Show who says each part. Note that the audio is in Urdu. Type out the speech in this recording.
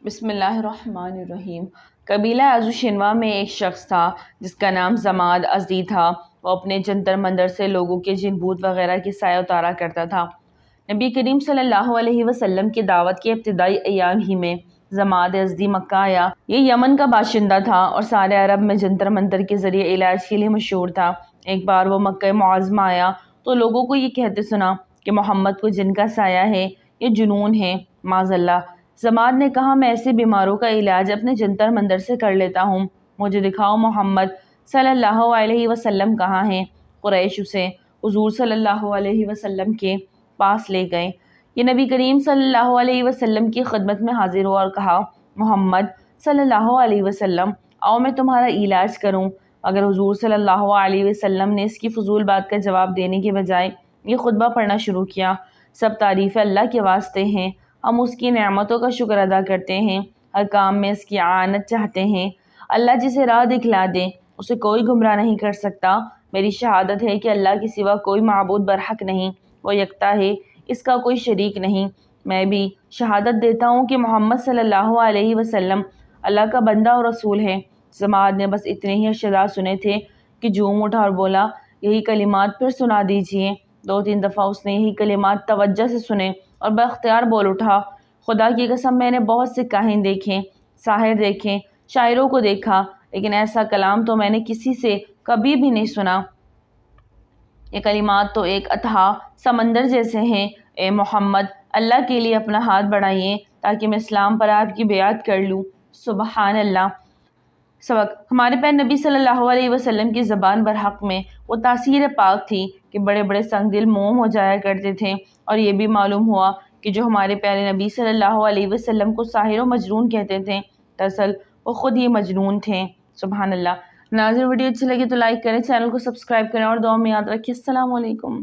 Speaker 1: بسم اللہ الرحمن الرحیم۔ قبیلہ ازوشنوا میں ایک شخص تھا جس کا نام زماد ازدی تھا۔ وہ اپنے جنتر منتر سے لوگوں کے جن بھوت وغیرہ کی سایہ اتارا کرتا تھا۔ نبی کریم صلی اللہ علیہ وسلم کی دعوت کے ابتدائی ایام ہی میں زماد ازدی مکہ آیا۔ یہ یمن کا باشندہ تھا اور سارے عرب میں جنتر منتر کے ذریعے علاج کے لیے مشہور تھا۔ ایک بار وہ مکہ معظمہ آیا تو لوگوں کو یہ کہتے سنا کہ محمد کو جن کا سایہ ہے، یہ جنون ہے، معاذ اللہ۔ زماد نے کہا، میں ایسے بیماروں کا علاج اپنے جنتر منتر سے کر لیتا ہوں، مجھے دکھاؤ محمد صلی اللہ علیہ وسلم کہاں ہیں۔ قریش اسے حضور صلی اللہ علیہ وسلم کے پاس لے گئے۔ یہ نبی کریم صلی اللہ علیہ وسلم کی خدمت میں حاضر ہوا اور کہا، محمد صلی اللہ علیہ وسلم آؤ میں تمہارا علاج کروں۔ اگر حضور صلی اللہ علیہ وسلم نے اس کی فضول بات کا جواب دینے کے بجائے یہ خطبہ پڑھنا شروع کیا، سب تعریفیں اللہ کے واسطے ہیں، ہم اس کی نعمتوں کا شکر ادا کرتے ہیں، ہر کام میں اس کی اعانت چاہتے ہیں، اللہ جسے راہ دکھلا دے اسے کوئی گمراہ نہیں کر سکتا۔ میری شہادت ہے کہ اللہ کے سوا کوئی معبود برحق نہیں، وہ یکتا ہے، اس کا کوئی شریک نہیں۔ میں بھی شہادت دیتا ہوں کہ محمد صلی اللہ علیہ وسلم اللہ کا بندہ اور رسول ہے۔ زماد نے بس اتنے ہی ارشادات سنے تھے کہ جھوم اٹھا اور بولا، یہی کلمات پھر سنا دیجئے۔ 2-3 دفعہ اس نے یہی کلمات توجہ سے سنے اور باختیار بول اٹھا، خدا کی قسم میں نے بہت سے کاہن دیکھے، ساحر دیکھے، شاعروں کو دیکھا، لیکن ایسا کلام تو میں نے کسی سے کبھی بھی نہیں سنا۔ یہ کلمات تو ایک اتھاہ سمندر جیسے ہیں۔ اے محمد، اللہ کے لیے اپنا ہاتھ بڑھائیے تاکہ میں اسلام پر آپ کی بیعت کر لوں۔ سبحان اللہ۔ سبق: ہمارے پیارے نبی صلی اللہ علیہ وسلم کی زبان برحق میں وہ تاثیر پاک تھی کہ بڑے بڑے سنگ دل موم ہو جایا کرتے تھے، اور یہ بھی معلوم ہوا کہ جو ہمارے پیارے نبی صلی اللہ علیہ وسلم کو ساحر و مجنون کہتے تھے، دراصل وہ خود ہی مجنون تھے۔ سبحان اللہ۔ ناظرین، ویڈیو اچھی لگی تو لائک کریں، چینل کو سبسکرائب کریں اور دعا میں یاد رکھیں۔ السلام علیکم۔